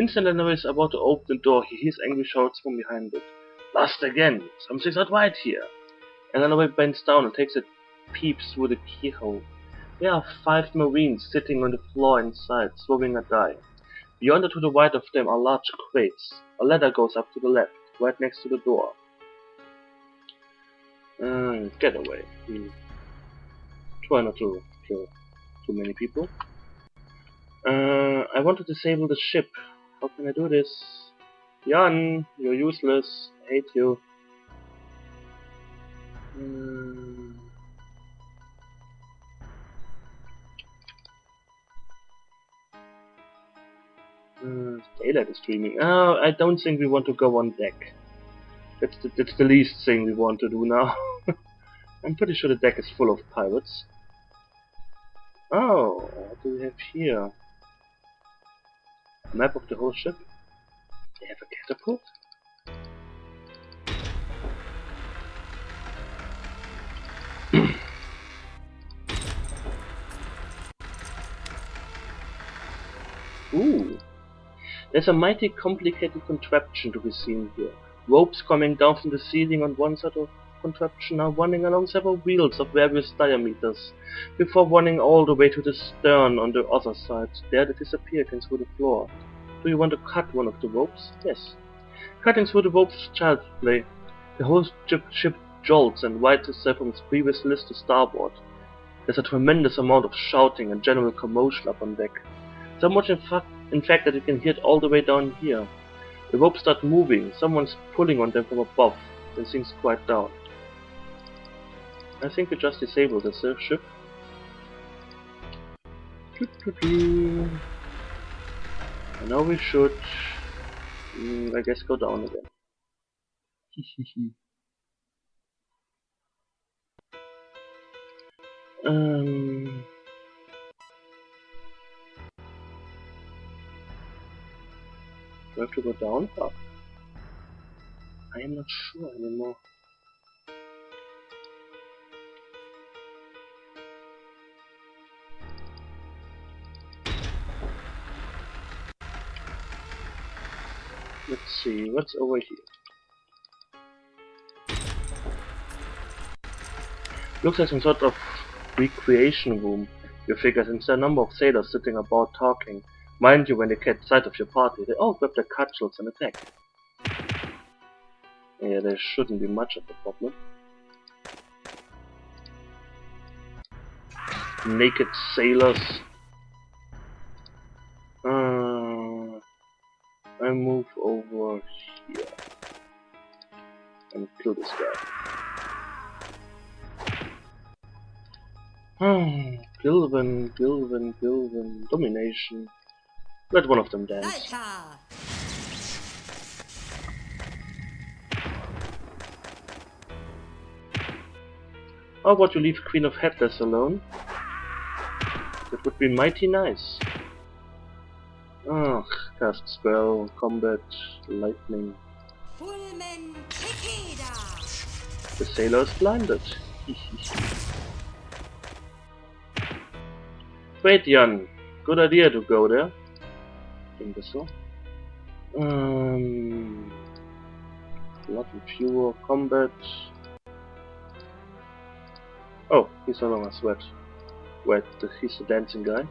Instant Elanarae is about to open the door. He hears angry shouts from behind it. Lost again! Something's not right here! Elanarae bends down and takes a peep through the keyhole. There are 5 marines sitting on the floor inside, throwing a die. Beyond and to the right of them are large crates. A ladder goes up to the left, right next to the door. Get away. Try not to kill too many people. I want to disable the ship. How can I do this? Jan, you're useless. I hate you. Daylight is streaming. I don't think we want to go on deck. That's the least thing we want to do now. I'm pretty sure the deck is full of pirates. Oh, what do we have here? A map of the whole ship? They have a catapult? Ooh. There's a mighty complicated contraption to be seen here. Ropes coming down from the ceiling on one side of the contraption are running along several wheels of various diameters, before running all the way to the stern on the other side. There they disappear again through the floor. Do you want to cut one of the ropes? Yes. Cutting through the ropes is child's play. The whole ship jolts and rights itself from its previous list to starboard. There's a tremendous amount of shouting and general commotion up on deck. So much in fact that you can hear it all the way down here. The ropes start moving, someone's pulling on them from above, then things quiet down. I think we just disabled the ship. And now we should, I guess, go down again. Do I have to go down? Up? I am not sure anymore. Let's see, what's over here? Looks like some sort of recreation room. You figure since there are a number of sailors sitting about talking. Mind you, when they get sight of your party, they all grab their cudgels and attack. Yeah, there shouldn't be much of a problem. Naked sailors. I move over here and kill this guy. Gilvin, domination. Let one of them dance. How about you leave Queen of Headless alone? That would be mighty nice. Cast spell, combat, lightning. The sailor is blinded. Wait, Jan. Good idea to go there. Imbecile. Blood and pure combat. Oh, he's no longer sweat. Wait, he's the dancing guy.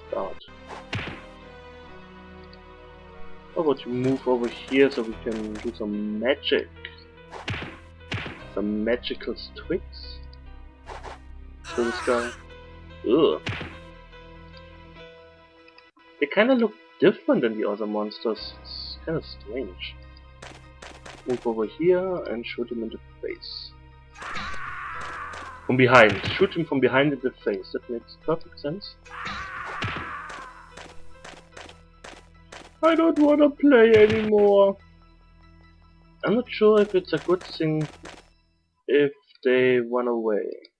God. How about you move over here so we can do some magic? Some magical tricks? So this guy. Ugh. They kinda look different than the other monsters. It's kinda strange. Move over here and shoot him in the face. From behind. Shoot him from behind in the face. That makes perfect sense. I don't wanna play anymore. I'm not sure if it's a good thing if they run away.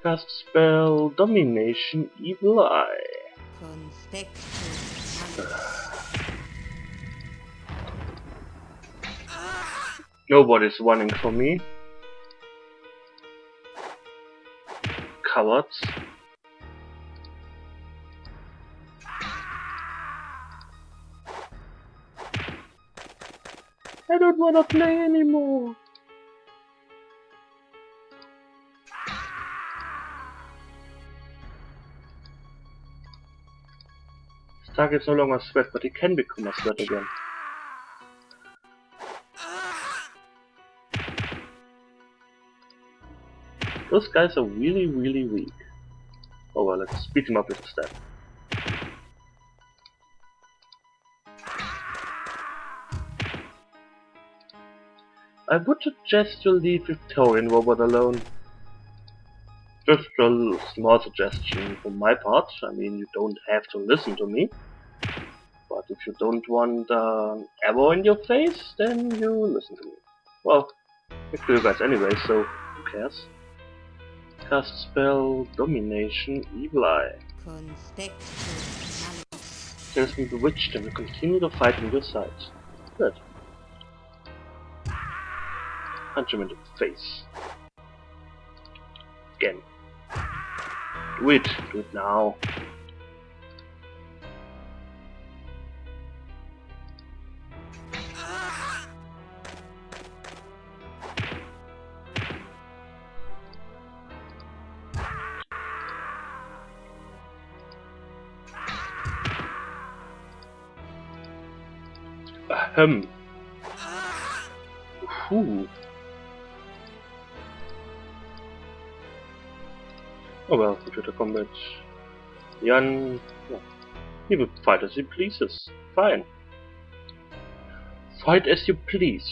Cast spell, domination, evil eye. Nobody's running for me. Cowards. I don't wanna play anymore. This target is no longer a threat, but he can become a threat again. Those guys are really, really weak. Oh well, let's beat him up with a step. I would suggest you leave Victorian Robot alone. Just a small suggestion from my part. I mean, you don't have to listen to me. But if you don't want an arrow in your face, then you listen to me. Well, I kill you guys anyway, so who cares? Cast spell Domination Evil Eye. Tells me bewitched and will continue the fight on your side. Good. Punch him in the face. Again. Do it. Do it now. Ahem. Ooh. Oh well, computer combat. Jan, yeah. He will fight as he pleases. Fine. Fight as you please.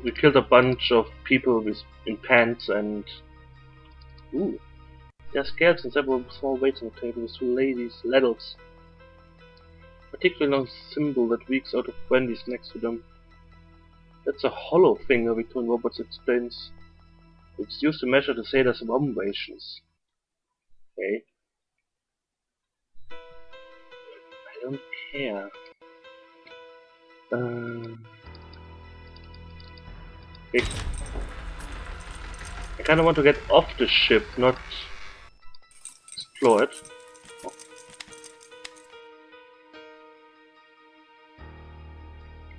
We killed a bunch of people in pants and... Ooh. There are scales and several small weights on the table with two ladles. Particularly long symbol that reeks out of brandies next to them. That's a hollow finger, Victorian Robots explains. It's used to measure the sailors' bomb rations. Okay. I don't care. Okay. I kinda want to get off the ship, not explore it. Oh.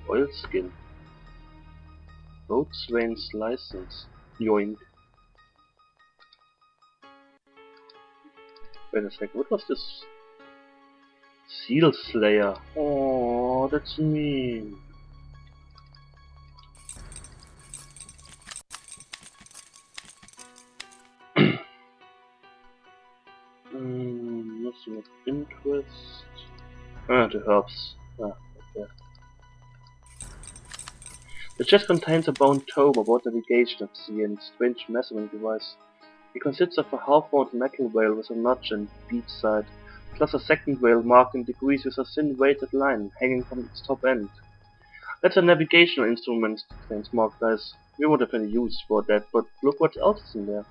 Oilskin. Boatswain's license. Yoink. Wait a sec, what was this? Seal Slayer. Oh, that's mean. Nothing of interest. Ah, the herbs. Ah, okay. The chest contains a bound tome about navigation at sea and a strange measuring device. It consists of a half-round metal whale with a notch and bead side, plus a second whale marked in degrees with a thin weighted line hanging from its top end. That's a navigational instrument, explains Mark Dice. We won't have any use for that, but look what else is in there.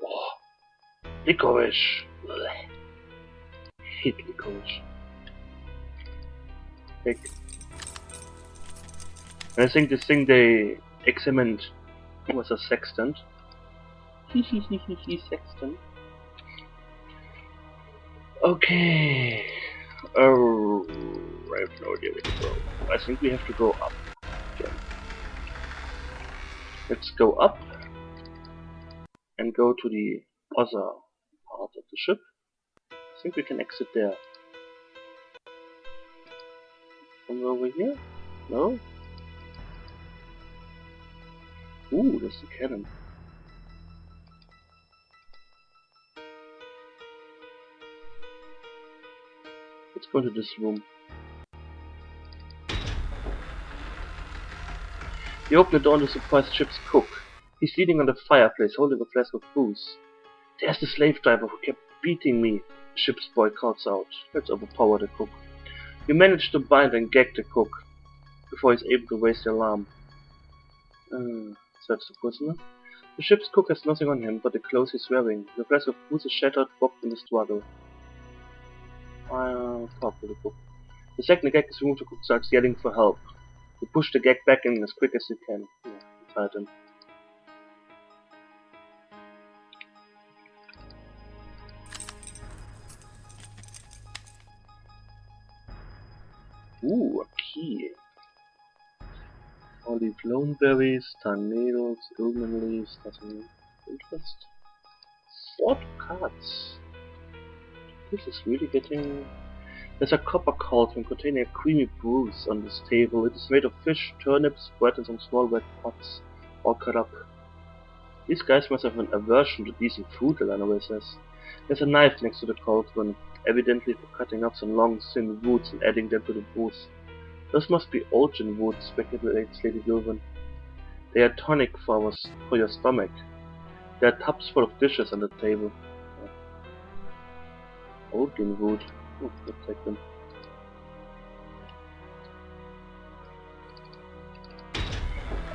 Oh, licorice! Blech. Hate licorice. Heck. And I think this thing they examined was a sextant. Sextant. Okay. Oh, I have no idea where to go. I think we have to go up again. Let's go up and go to the other part of the ship. I think we can exit there. Somewhere over here? No? Ooh, there's the cannon. Let's go to this room. We open the door and the surprised ship's cook. He's leaning on the fireplace, holding a flask of booze. There's the slave driver who kept beating me, the ship's boy calls out. Let's overpower the cook. We manage to bind and gag the cook before he's able to raise the alarm. Search the prisoner. The ship's cook has nothing on him but the clothes he's wearing. The rest of Booth is shattered, bobbed in the struggle. Talk with the cook. The second gag is removed, the cook starts yelling for help. You push the gag back in as quick as you can. Yeah, inside him. Ooh, a key. Olive loneberries, tan needles, almond leaves, nothing interest. 4 cards. This is really getting... There's a copper cauldron containing a creamy bruise on this table. It is made of fish, turnips, bread and some small wet pots, all cut up. These guys must have an aversion to decent food, Elanarae says. There's a knife next to the cauldron, evidently for cutting up some long, thin woods and adding them to the bruise. Those must be ocean woods, speculates Lady Gilvin. They are tonic for your stomach. There are tubs full of dishes on the table. Ocean wood. Oh, let's take them.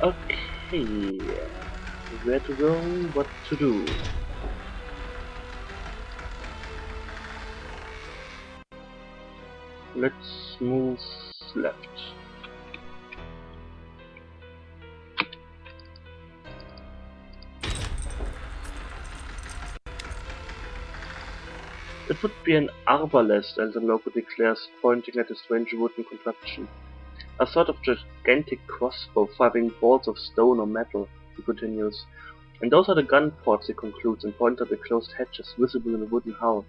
Okay. Where to go? What to do? Let's move left. It would be an arbalest, as the local declares, pointing at a strange wooden contraption. A sort of gigantic crossbow firing balls of stone or metal, he continues. And those are the gun ports, he concludes, and points at the closed hatches visible in the wooden hull.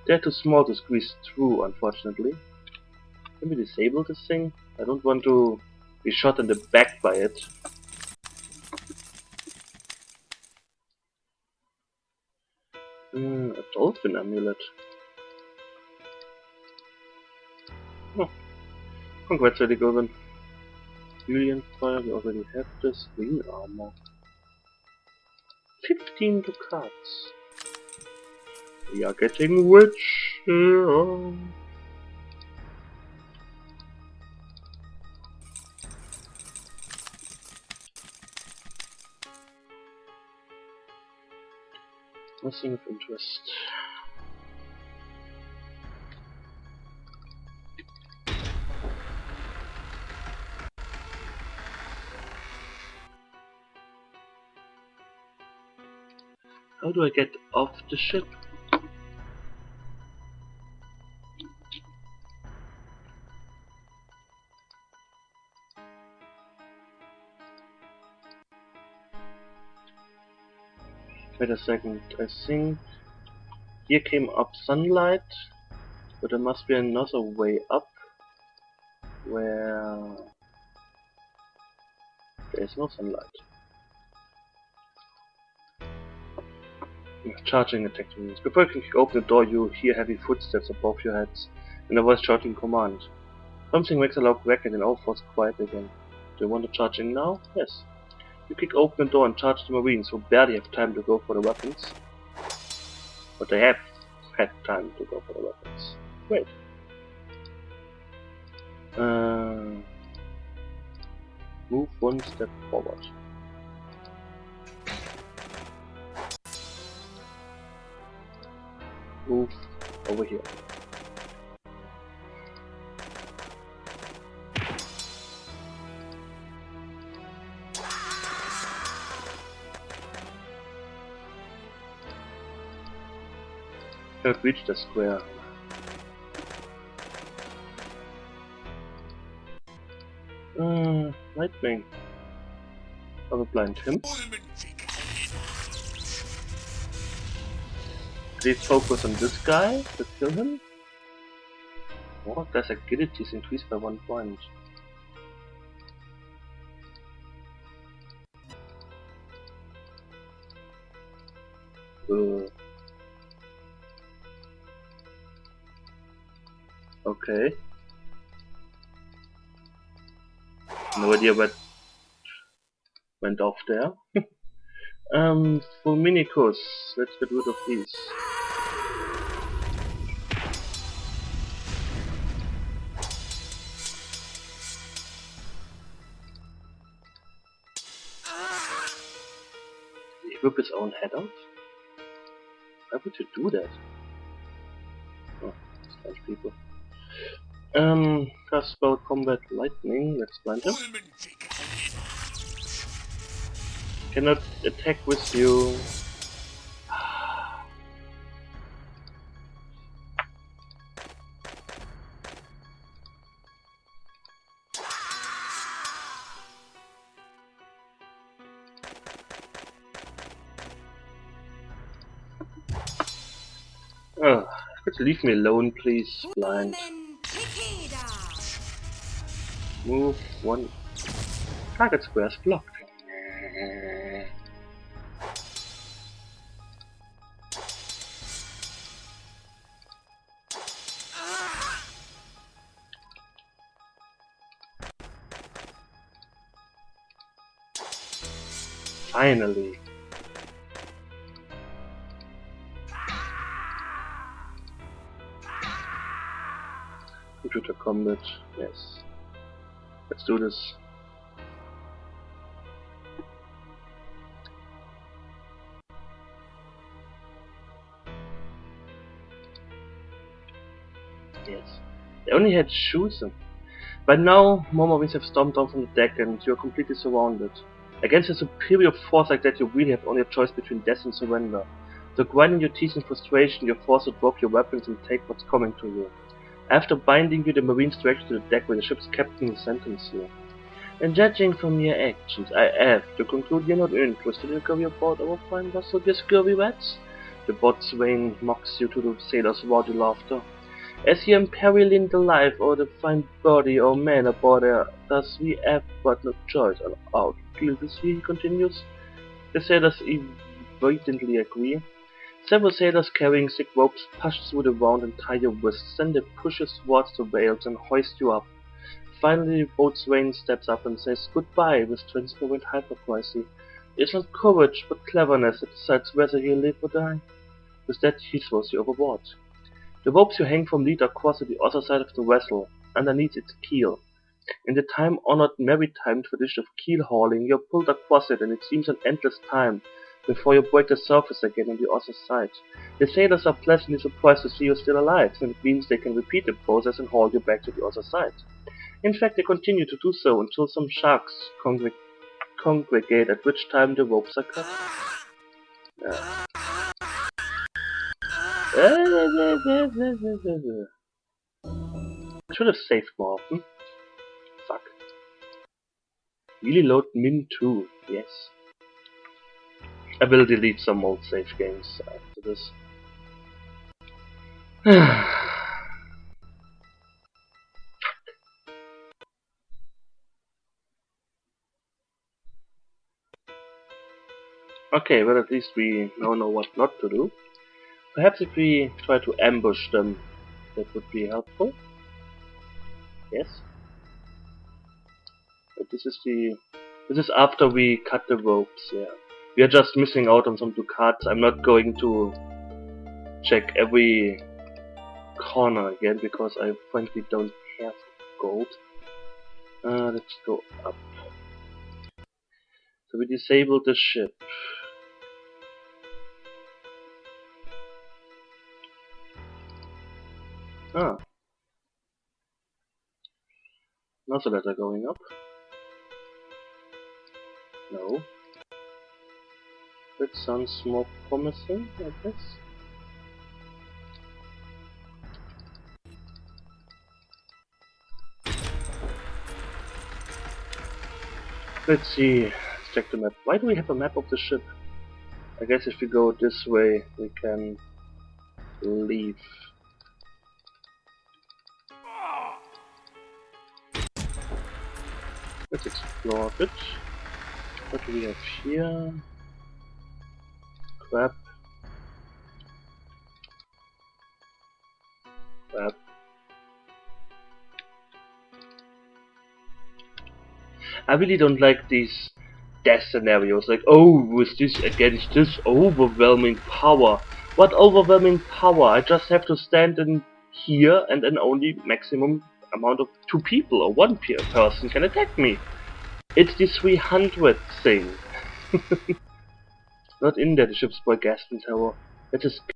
They are too small to squeeze through, unfortunately. Can we disable this thing? I don't want to be shot in the back by it. A dolphin amulet. Oh. Congrats, Lady Gilvin. Julian fire, we already have this. Wing armor. 15 ducats. We are getting rich here. Nothing of interest. How do I get off the ship? Wait a second, I think here came up sunlight, but there must be another way up where there is no sunlight. Charging attack means. Before you can open the door, you hear heavy footsteps above your heads and a voice shouting command. Something makes a loud racket and all falls quiet again. Do you want to charge in now? Yes. You kick open the door and charge the Marines, who barely have time to go for the weapons. But they have had time to go for the weapons. Great. Move one step forward. Move over here. I've reached the square. Lightning. I will blind him. Please focus on this guy to kill him. Oh, guy's agility is increased by 1 point. Okay. No idea what went off there. Fulminicus, let's get rid of these. rip his own head off? Why would you do that? Oh, strange people. Crossbow combat lightning, let's blind him. Cannot attack with you. Oh, could you leave me alone, please? Blind. Move one. Target square is blocked. Finally. Computer combat, yes. Let's do this. Yes. They only had shoes. By now, more Marines have stormed down from the deck and you're completely surrounded. Against a superior force like that, you really have only a choice between death and surrender. So grinding your teeth in frustration, you're forced to drop your weapons and take what's coming to you. After binding you, the Marines direct you to the deck where the ship's captain will sentence you. And judging from your actions, I have to conclude you're not interested in career aboard our fine vessel, you scurvy rats. The boatswain mocks you to the sailors' rowdy laughter. As you imperiling the life or the fine body or man aboard there, thus we have but no choice. Out, feel this here, he continues. The sailors evidently agree. Several sailors carrying thick ropes push through the round and tie your wrists, then they push you towards the rails and hoist you up. Finally, the boatswain steps up and says goodbye with transparent hypocrisy. It's not courage, but cleverness that decides whether you live or die. With that, he throws you overboard. The ropes you hang from lead are crossed to the other side of the vessel, underneath its keel. In the time-honored maritime tradition of keel hauling, you're pulled across it, and it seems an endless time before you break the surface again on the other side. The sailors are pleasantly surprised to see you still alive, and it means they can repeat the process and haul you back to the other side. In fact, they continue to do so until some sharks congregate, at which time the ropes are cut. I should have saved more often. Fuck. Really load Min 2, yes. I will delete some old save games after this. Okay, well at least we now know what not to do. Perhaps if we try to ambush them, that would be helpful. Yes. But this is after we cut the ropes, yeah. We are just missing out on some ducats. I'm not going to check every corner again because I frankly don't have gold. Let's go up. So we disabled the ship. Ah. Another letter going up. No. That sounds more promising, I guess. Let's see. Let's check the map. Why do we have a map of the ship? I guess if we go this way, we can leave. Let's explore a bit. What do we have here? Crap. Crap. I really don't like these death scenarios, like, oh, with this against this overwhelming power. What overwhelming power? I just have to stand in here and then only maximum amount of 2 people or 1 person can attack me. It's the 300 thing. Not in there, the ship's boy gasped in terror. Let us